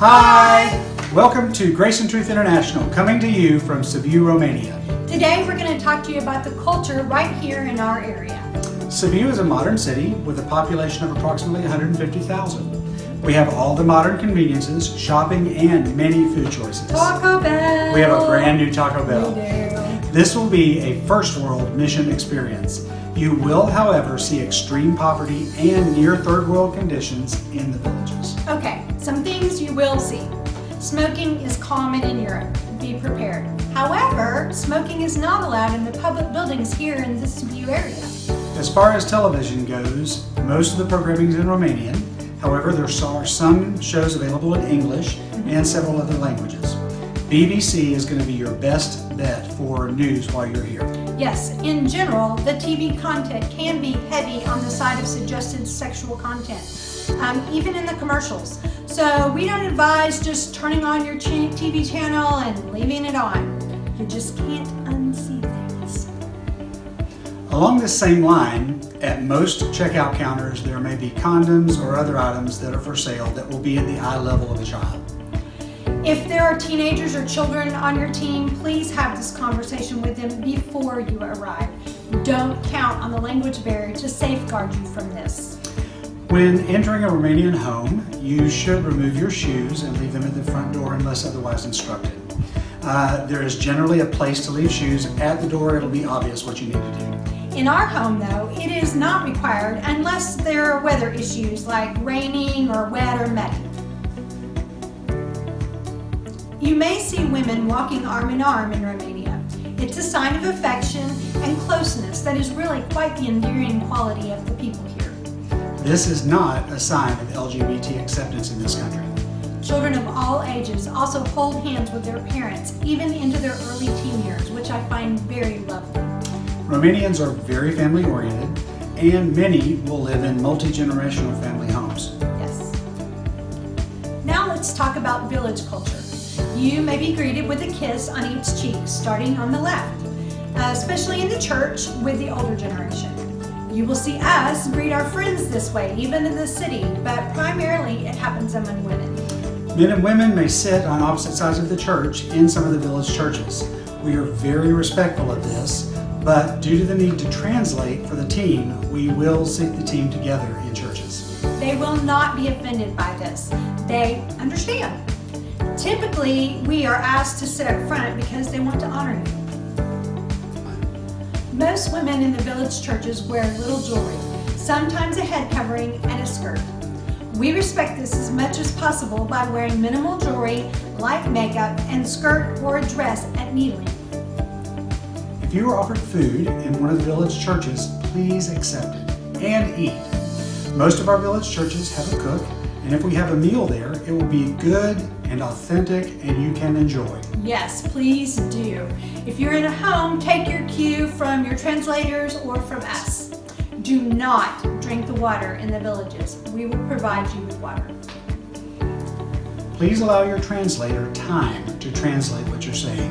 Hi! Welcome to Grace and Truth International, coming to you from Sibiu, Romania. Today we're going to talk to you about the culture right here in our area. Sibiu is a modern city with a population of approximately 150,000. We have all the modern conveniences, shopping, and many food choices. Taco Bell! We have a brand new Taco Bell. We do. This will be a first world mission experience. You will, however, see extreme poverty and near third world conditions in the villages. Okay, some things you will see. Smoking is common in Europe. Be prepared. However, smoking is not allowed in the public buildings here in the Sibiu area. As far as television goes, most of the programming is in Romanian. However, there are some shows available in English and several other languages. BBC is going to be your best bet for news while you're here. Yes, in general, the TV content can be heavy on the side of suggested sexual content, even in the commercials. So we don't advise just turning on your TV channel and leaving it on. You just can't unsee things. Along this same line, at most checkout counters, there may be condoms or other items that are for sale that will be at the eye level of a child. If there are teenagers or children on your team, please have this conversation with them before you arrive. Don't count on the language barrier to safeguard you from this. When entering a Romanian home, you should remove your shoes and leave them at the front door unless otherwise instructed. There is generally a place to leave shoes at the door. It'll be obvious what you need to do. In our home, though, it is not required unless there are weather issues like raining or wet or muddy. You may see women walking arm in arm in Romania. It's a sign of affection and closeness that is really quite the endearing quality of the people here. This is not a sign of LGBT acceptance in this country. Children of all ages also hold hands with their parents, even into their early teen years, which I find very lovely. Romanians are very family oriented, and many will live in multi-generational family homes. Yes. Now let's talk about village culture. You may be greeted with a kiss on each cheek, starting on the left, especially in the church with the older generation. You will see us greet our friends this way, even in the city, but primarily it happens among women. Men and women may sit on opposite sides of the church in some of the village churches. We are very respectful of this, but due to the need to translate for the team, we will sit the team together in churches. They will not be offended by this. They understand. Typically, we are asked to sit up front because they want to honor you. Most women in the village churches wear little jewelry, sometimes a head covering and a skirt. We respect this as much as possible by wearing minimal jewelry, light makeup, and skirt or a dress at kneeling. If you are offered food in one of the village churches, please accept it and eat. Most of our village churches have a cook, and if we have a meal there, it will be good and authentic and you can enjoy. Yes, please do. If you're in a home, take your cue from your translators or from us. Do not drink the water in the villages. We will provide you with water. Please allow your translator time to translate what you're saying,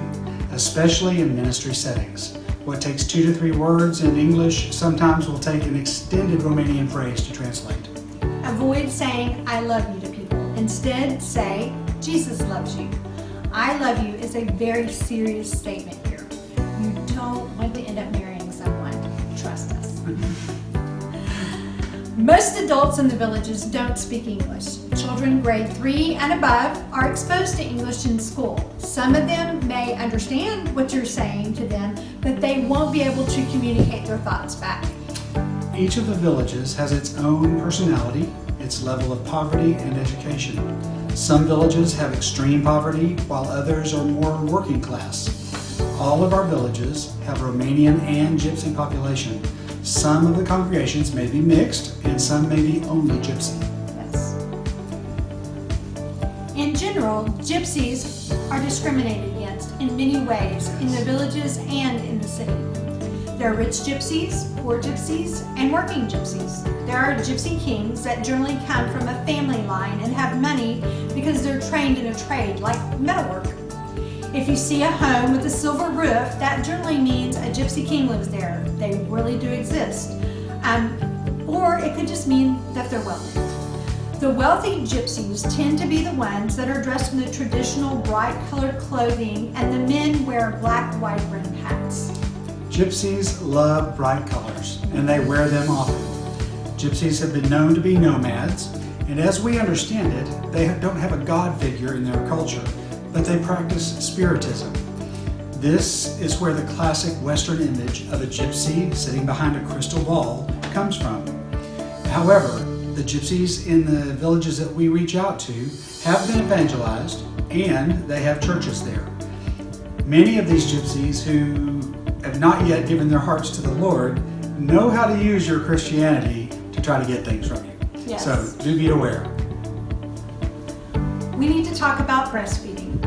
especially in ministry settings. What takes 2 to 3 words in English sometimes will take an extended Romanian phrase to translate. Avoid saying, I love you to people. Instead, say, Jesus loves you. I love you is a very serious statement here. You don't want to end up marrying someone. Trust us. Most adults in the villages don't speak English. Children grade 3 and above are exposed to English in school. Some of them may understand what you're saying to them, but they won't be able to communicate their thoughts back. Each of the villages has its own personality, its level of poverty and education. Some villages have extreme poverty, while others are more working class. All of our villages have Romanian and Gypsy population. Some of the congregations may be mixed, and some may be only Gypsy. Yes. In general, Gypsies are discriminated against in many ways in the villages and in the city. There are rich gypsies, poor gypsies, and working gypsies. There are gypsy kings that generally come from a family line and have money because they're trained in a trade like metalwork. If you see a home with a silver roof, that generally means a gypsy king lives there. They really do exist. Or it could just mean that they're wealthy. The wealthy gypsies tend to be the ones that are dressed in the traditional bright colored clothing, and the men wear black wide brim hats. Gypsies love bright colors, and they wear them often. Gypsies have been known to be nomads, and as we understand it, they don't have a god figure in their culture, but they practice spiritism. This is where the classic Western image of a gypsy sitting behind a crystal ball comes from. However, the gypsies in the villages that we reach out to have been evangelized, and they have churches there. Many of these gypsies who have not yet given their hearts to the Lord know how to use your Christianity to try to get things from you. Yes. So do be aware. We need to talk about breastfeeding.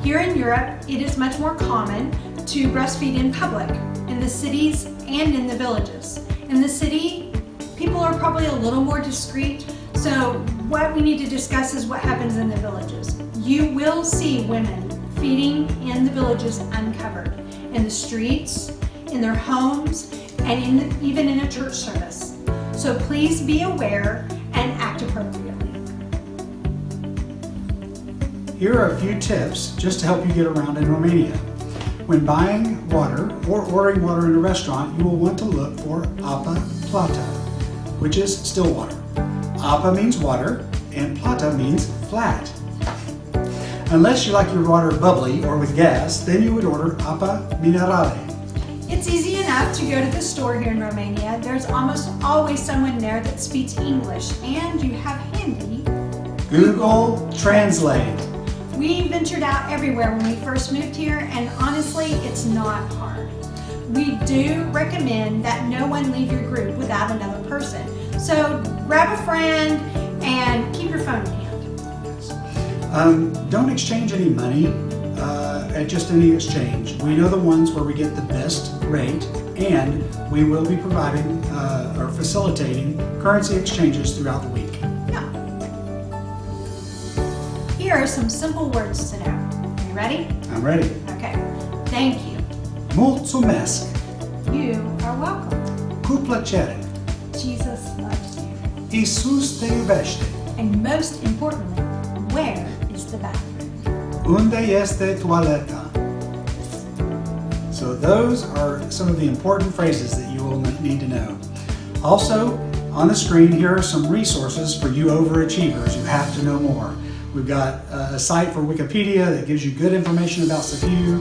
Here in Europe, it is much more common to breastfeed in public, in the cities and in the villages. In the city, people are probably a little more discreet, so what we need to discuss is what happens in the villages. You will see women feeding in the villages uncovered, in the streets, in their homes, and even in a church service. So please be aware and act appropriately. Here are a few tips just to help you get around in Romania. When buying water or ordering water in a restaurant, you will want to look for apa plata, which is still water. Apa means water, and plata means flat. Unless you like your water bubbly or with gas, then you would order apa minerale. It's easy enough to go to the store here in Romania. There's almost always someone there that speaks English, and you have handy. Google Translate. We ventured out everywhere when we first moved here, and honestly, it's not hard. We do recommend that no one leave your group without another person. So grab a friend and keep your phone in hand. Don't exchange any money at just any exchange. We know the ones where we get the best rate, and we will be providing or facilitating currency exchanges throughout the week. Yeah. Here are some simple words to know. Are you ready? I'm ready. Okay. Thank you. Mulțumesc. You are welcome. Cu plăcere. Jesus loves you. Iisus te iubește. And most importantly, where is the bathroom? Unde este toaleta? So those are some of the important phrases that you will need to know. Also, on the screen, here are some resources for you overachievers who have to know more. We've got a site for Wikipedia that gives you good information about Sibiu,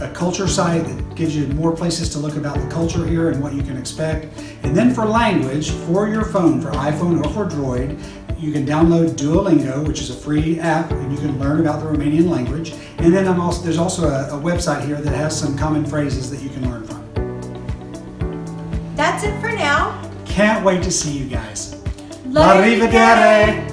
a culture site that gives you more places to look about the culture here and what you can expect. And then for language, for your phone, for iPhone or for Droid, you can download Duolingo, which is a free app, and you can learn about the Romanian language. And then there's also a website here that has some common phrases that you can learn from. That's it for now. Can't wait to see you guys. La rivedere!